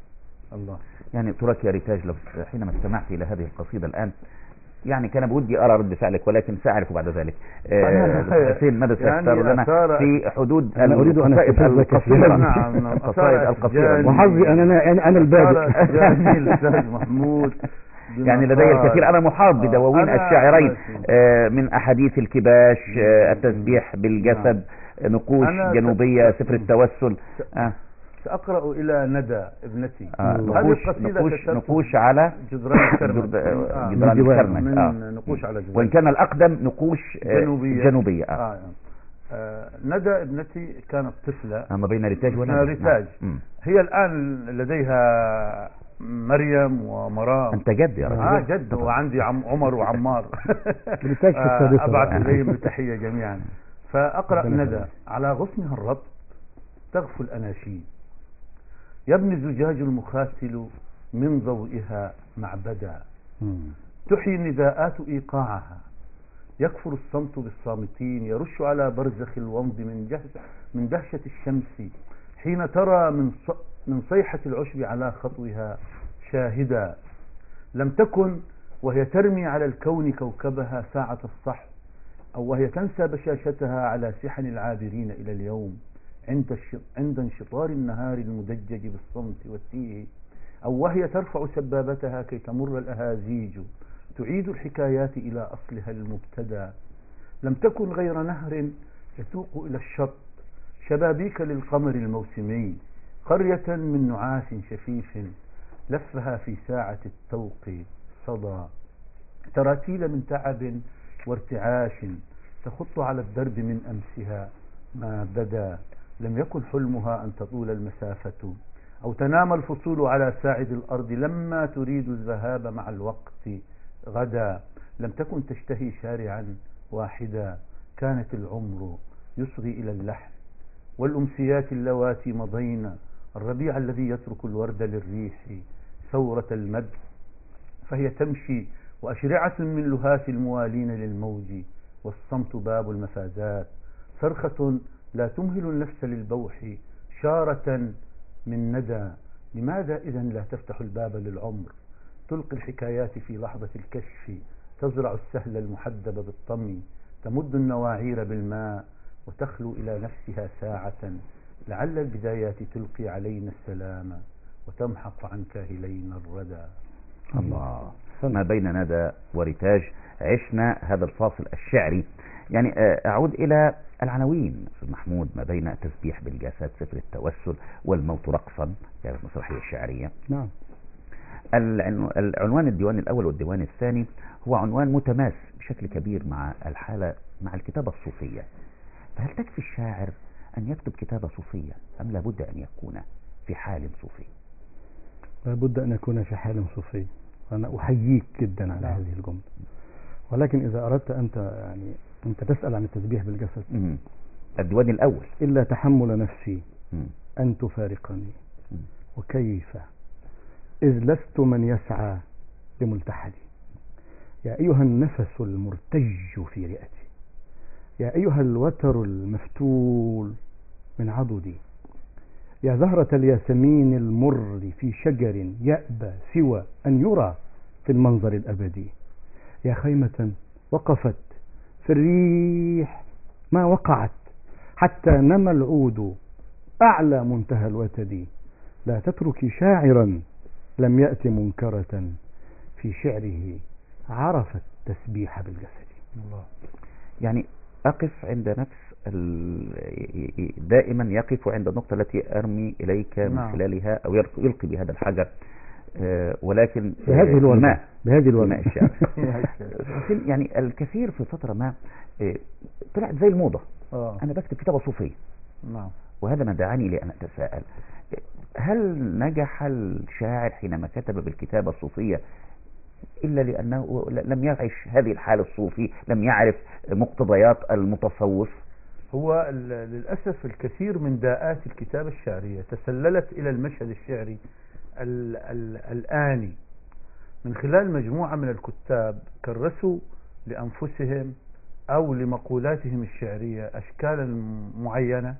الله. يعني تراك يا ريتاج، لو حينما استمعت إلى هذه القصيدة الآن يعني كان بودي أرى رد فعلك، ولكن سأعرف بعد ذلك. حسين ماذا سيختار لنا في حدود القصائد القصيرة؟ نعم القصائد القصيرة. وحظي أنا البادئ. جميل أستاذ محمود. يعني لدي الكثير، أنا محاط بدواوين الشاعرين من أحاديث الكباش، التسبيح بالجسد، نقوش جنوبية، سفر التوسل. سأقرأ إلى ندى ابنتي نقوش على جدران الكرمك. من نقوش على جدران، وإن كان الأقدم نقوش جنوبية. ندى ابنتي كانت طفلة ما بين ريتاج ونادى. هي الآن لديها مريم ومرام. أنت جد يا رجل؟ جد، وعندي عمر وعمار. أبعث إليهم بتحية جميعا. فأقرأ ندى: على غصنها الربط تغفو الأناشيد، يبني الزجاج المخاسل من ضوئها معبدا، تحيي النداءات إيقاعها، يكفر الصمت بالصامتين، يرش على برزخ الومض من دهشة الشمس حين ترى من صيحة العشب على خطوها شاهدا. لم تكن وهي ترمي على الكون كوكبها ساعة الصحو، أو وهي تنسى بشاشتها على سحن العابرين إلى اليوم عند انشطار النهار المدجج بالصمت والتيه، أو وهي ترفع سبابتها كي تمر الأهازيج تعيد الحكايات إلى أصلها المبتدى. لم تكن غير نهر يسوق إلى الشط، شبابيك للقمر الموسمي، قرية من نعاس شفيف لفها في ساعة التوق صدى، تراتيل من تعب وارتعاش تخط على الدرب من أمسها ما بدا. لم يكن حلمها أن تطول المسافة أو تنام الفصول على ساعد الأرض لما تريد الذهاب مع الوقت غدا. لم تكن تشتهي شارعا واحدا، كانت العمر يصغي إلى اللحم والأمسيات اللواتي مضينا، الربيع الذي يترك الورد للريح ثورة المد، فهي تمشي وأشرعة من لهاف الموالين للموج، والصمت باب المفازات، صرخة لا تمهل النفس للبوح، شارة من ندى. لماذا إذن لا تفتح الباب للعمر؟ تلقي الحكايات في لحظة الكشف، تزرع السهل المحدب بالطمي، تمد النواعير بالماء وتخلو إلى نفسها ساعة، لعل البدايات تلقي علينا السلام وتمحق عن كاهلينا الردى. الله. ما بين ندى وريتاج عشنا هذا الفاصل الشعري. يعني أعود إلى العناوين أستاذ محمود، ما بين تسبيح بالجسد، سفر التوسل، والموت رقصا، كانت مسرحية شعرية. نعم. العنوان الديوان الأول والديوان الثاني هو عنوان متماس بشكل كبير مع الحالة مع الكتابة الصوفية. فهل تكفي الشاعر أن يكتب كتابة صوفية أم لابد أن يكون في حال صوفي؟ لابد أن يكون في حال صوفي. أنا أحييك جدا على هذه الجملة. ولكن إذا أردت أنت تسأل عن التسبيح بالجسد. الديوان الأول. إلا تحمل نفسي أن تفارقني وكيف إذ لست من يسعى لملتحدي. يا أيها النفس المرتج في رئتي، يا أيها الوتر المفتول من عضدي، يا زهرة الياسمين المر في شجر يأبى سوى أن يرى في المنظر الأبدي، يا خيمة وقفت في الريح ما وقعت حتى نمى العود أعلى منتهى الوتد، لا تتركي شاعرا لم يأت منكرة في شعره عرف التسبيح بالجسد. الله. يعني أقف عند نفس دائما يقف عند النقطة التي أرمي إليك من خلالها أو يلقي بهذا الحجر، ولكن بهذه الوردة الماء الشعر. يعني الكثير في فترة ما طلعت زي الموضة. أنا بكتب كتابة صوفية. وهذا ما دعاني لأن أتساءل، هل نجح الشاعر حينما كتب بالكتابة الصوفية إلا لأنه لم يعيش هذه الحالة الصوفي، لم يعرف مقتضيات المتصوف؟ هو للأسف الكثير من داءات الكتابة الشعرية تسللت إلى المشهد الشعري الآني من خلال مجموعة من الكتاب كرسوا لأنفسهم أو لمقولاتهم الشعرية أشكالا معينة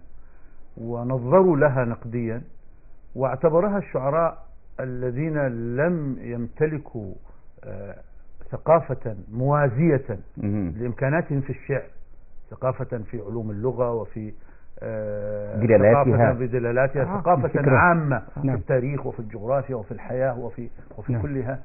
ونظروا لها نقديا، واعتبرها الشعراء الذين لم يمتلكوا ثقافة موازية لإمكاناتهم في الشعر، ثقافة في علوم اللغة وفي بدلالاتها، ثقافة عامة في التاريخ وفي الجغرافيا وفي الحياة وفي كلها.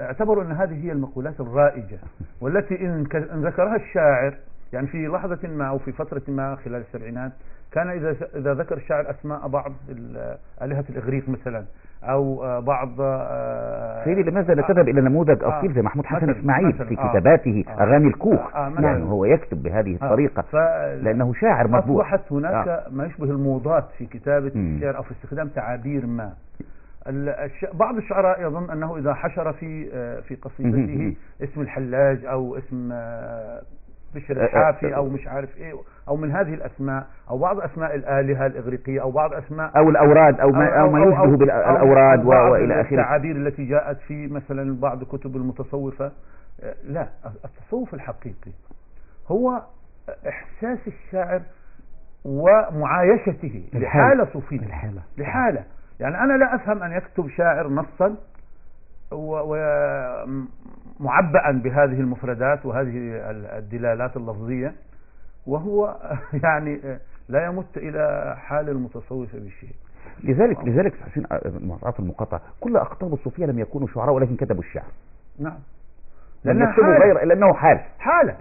اعتبروا أن هذه هي المقولات الرائجة، والتي إن ذكرها الشاعر يعني في لحظة ما أو في فترة ما خلال السبعينات كان إذا ذكر الشاعر أسماء بعض آلهة الإغريق مثلا أو بعض سيدي، لماذا لا تذهب إلى نموذج أصيل زي محمود حسن إسماعيل في كتاباته أغاني الكوخ؟ يعني هو يكتب بهذه الطريقة لأنه شاعر مطبوع. أصبحت هناك ما يشبه الموضات في كتابة الشعر أو في استخدام تعابير ما. بعض الشعراء يظن أنه إذا حشر في قصيدته اسم الحلاج أو اسم بشر الحافي أو مش عارف إيه أو من هذه الأسماء أو بعض أسماء الآلهة الإغريقية أو بعض أسماء أو الأوراد أو ما يشبه بالأوراد وإلى آخره، التعابير التي جاءت في مثلا بعض كتب المتصوفة. لا، التصوف الحقيقي هو إحساس الشاعر ومعايشته لحالة صوفية، لحالة. يعني أنا لا أفهم أن يكتب شاعر نصا ومعبئا بهذه المفردات وهذه الدلالات اللفظية وهو يعني لا يمت إلى حال المتصوف بشيء. لذلك حسين معطاف المقاطعة، كل أقطاب الصوفية لم يكونوا شعراء ولكن كتبوا الشعر. نعم، لأنه حالة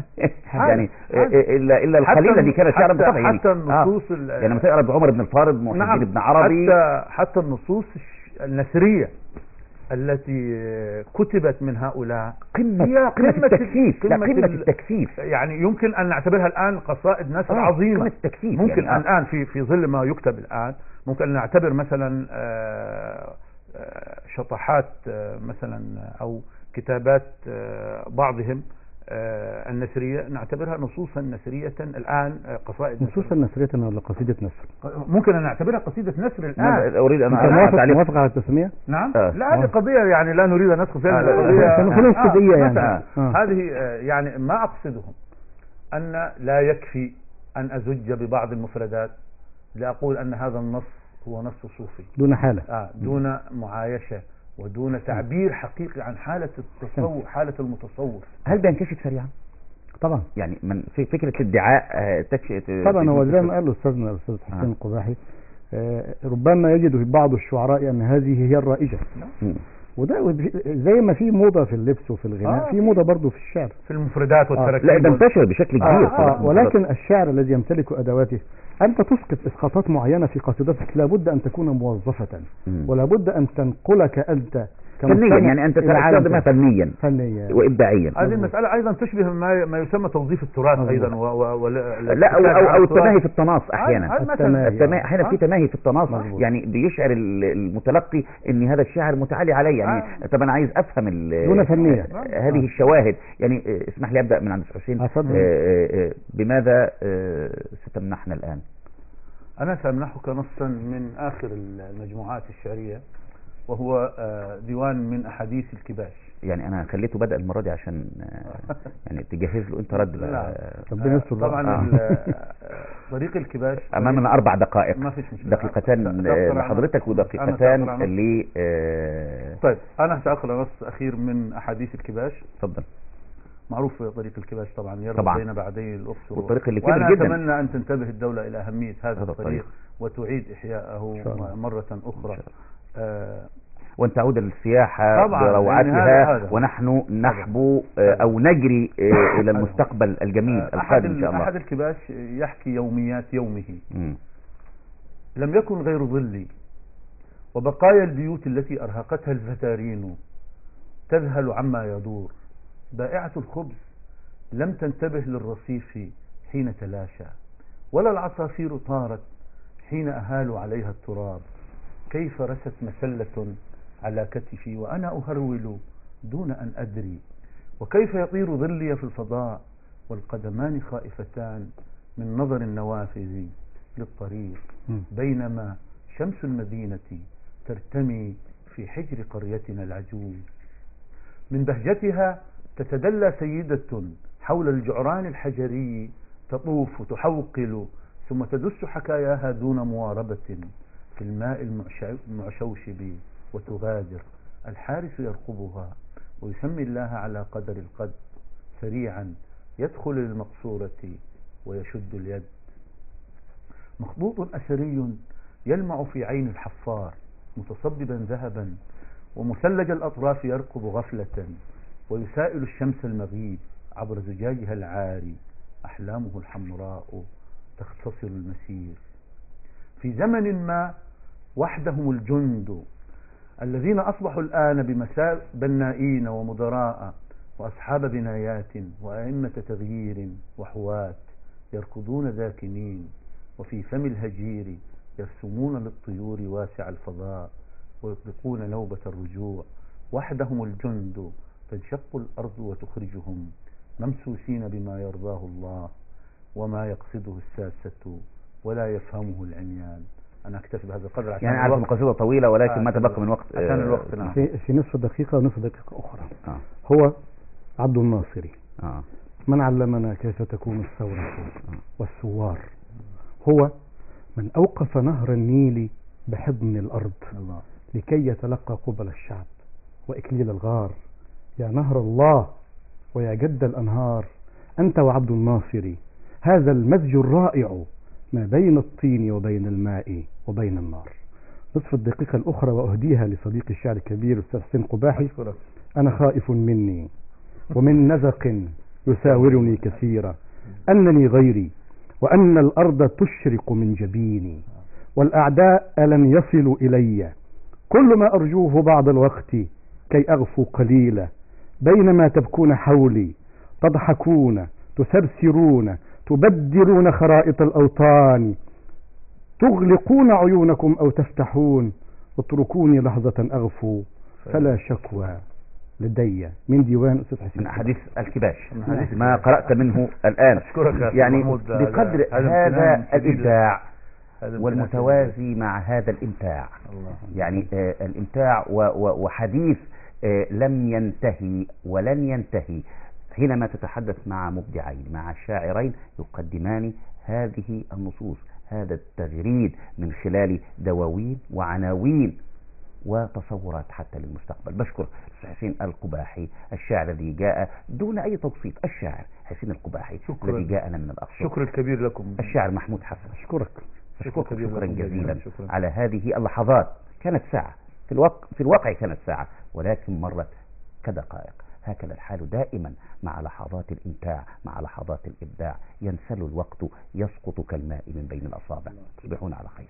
يعني إلا القليل الذي كان شعرا بطبعه. حتى النصوص يعني مثلا بعمر بن الفارض، محي الدين بن عربي، حتى النصوص النثرية التي كتبت من هؤلاء قمة التكثيف. يعني يمكن أن نعتبرها الآن قصائد نثر عظيمة. ممكن يعني الآن في ظل ما يكتب الآن ممكن أن نعتبر مثلا شطحات مثلا أو كتابات بعضهم النثرية نعتبرها نصوصا نثرية الآن، قصائد نصوصا نثرية ولا قصيدة نثر؟ ممكن أن نعتبرها قصيدة نثر الآن. أريد أن موافق على التسمية؟ نعم. لا، هذه قضية يعني لا نريد أن ندخل فيها. هذه يعني ما أقصدهم أن لا يكفي أن أزج ببعض المفردات لأقول أن هذا النص هو نص صوفي دون حالة، دون معايشة ودون تعبير حقيقي عن حالة التصوف، حالة المتصوف. هل بينكشف سريعا؟ طبعا. يعني من في فكرة الادعاء طبعا هو زي ما قال أستاذنا الأستاذ حسين القباحي، ربما يجد في بعض الشعراء أن هذه هي الرائجة. وده زي ما في موضة في اللبس وفي الغناء في موضة برضو في الشعر، في المفردات والتراكيب. لا، ده انتشر بشكل كبير. ولكن الشعر الذي يمتلك أدواته، أنت تسقط إسقاطات معينة في قصيدتك لابد أن تكون موظفة، ولابد أن تنقلك أنت فنيا يعني أنت تستخدمها فنيا وإبداعيا. هذه المسألة أيضا تشبه ما يسمى توظيف التراث أيضا لا أو التماهي في التناص أحيانا. التماهي أحيانا في تماهي في التناص يعني بيشعر المتلقي ان هذا الشاعر متعالي عليه يعني. طب انا عايز افهم دون فنية هذه الشواهد يعني. اسمح لي ابدا من عند حسين. بماذا ستمنحنا الان؟ انا سامنحك نصا من اخر المجموعات الشعريه، وهو ديوان من احاديث الكباش. يعني انا خليته بدأ المرة دي عشان يعني تجهز له انت رد. ربنا يستر. طبعا طريق الكباش امامنا 4 دقائق، ما فيش مشكلة. دقيقتان لحضرتك ودقيقتان ل طيب انا سأقرأ نص اخير من احاديث الكباش. تفضل. معروف طريق الكباش طبعا يربط بين بعدي الاقصر والطريق اللي كبر جدا. وانا اتمنى ان تنتبه الدولة الى اهمية هذا الطريق وتعيد احياءه مرة اخرى، وأن تعود السياحة بروعتها يعني ونحن نحبو أو نجري إلى المستقبل الجميل القادم إن شاء الله. أحد الكباش يحكي يوميات يومه. لم يكن غير ظلي وبقايا البيوت التي أرهقتها الفتارين تذهل عما يدور. بائعة الخبز لم تنتبه للرصيف حين تلاشى، ولا العصافير طارت حين أهالوا عليها التراب. كيف رست مسلة على كتفي وأنا أهرول دون أن أدري، وكيف يطير ظلي في الفضاء والقدمان خائفتان من نظر النوافذ للطريق، بينما شمس المدينة ترتمي في حجر قريتنا العجوز. من بهجتها تتدلى سيدة حول الجعران الحجري، تطوف تحوقل ثم تدس حكاياها دون مواربة في الماء المعشوشب وتغادر. الحارس يرقبها ويسمي الله على قدر القد، سريعا يدخل للمقصورة ويشد اليد. مخطوط أثري يلمع في عين الحفار متصببا ذهبا، ومثلج الأطراف يرقب غفلة ويسائل الشمس المغيب عبر زجاجها العاري. أحلامه الحمراء تختصر المسير. في زمن ما وحدهم الجند الذين أصبحوا الآن بمثابة بنائين ومدراء وأصحاب بنايات وأئمة تغيير وحوات، يركضون ذاكنين وفي فم الهجير يرسمون للطيور واسع الفضاء ويطلقون نوبة الرجوع. وحدهم الجند تنشق الأرض وتخرجهم ممسوسين بما يرضاه الله وما يقصده الساسة ولا يفهمه العميان. أنا أكتفي بهذا القدر عشان يعني عارف القصيدة طويلة ولكن ما تبقى من وقت عشان الوقت. نعم. في نصف دقيقة ونصف دقيقة أخرى. هو عبد الناصري من علمنا كيف تكون الثورة والثوار. هو من أوقف نهر النيل بحضن الأرض لكي يتلقى قبل الشعب وإكليل الغار. يا نهر الله ويا جد الأنهار، أنت وعبد الناصري هذا المزج الرائع ما بين الطين وبين الماء وبين النار. نصف الدقيقة الأخرى وأهديها لصديقي الشاعر الكبير أستاذ حسين قباحي. أنا خائف مني ومن نزق يساورني كثيرا، أنني غيري وأن الأرض تشرق من جبيني، والأعداء لن يصلوا إلي. كل ما أرجوه بعض الوقت كي أغفو قليلا، بينما تبكون حولي تضحكون تسرسرون تبدرون خرائط الأوطان، تغلقون عيونكم أو تفتحون، اتركوني لحظة أغفو فلا شكوى لدي. من ديوان أستاذ حسين من أحاديث الكباش ما قرأت منه الآن. يعني بقدر هذا الإبداع والمتوازي مع هذا الإمتاع، يعني الإمتاع وحديث لم ينتهي ولن ينتهي حينما تتحدث مع مبدعين مع شاعرين يقدمان هذه النصوص، هذا التغريد من خلال دواوين وعناوين وتصورات حتى للمستقبل. بشكر حسين القباحي الشاعر الذي جاء دون أي توصيف، الشاعر حسين القباحي الذي جاءنا من الأقصى. شكر الكبير لكم. الشاعر محمود حسن أشكرك شكرا جزيلا على هذه اللحظات. كانت ساعة في الواقع كانت ساعة ولكن مرت كدقائق. هكذا الحال دائما مع لحظات الإمتاع، مع لحظات الإبداع، ينسل الوقت يسقط كالماء من بين الأصابع. تصبحون على خير.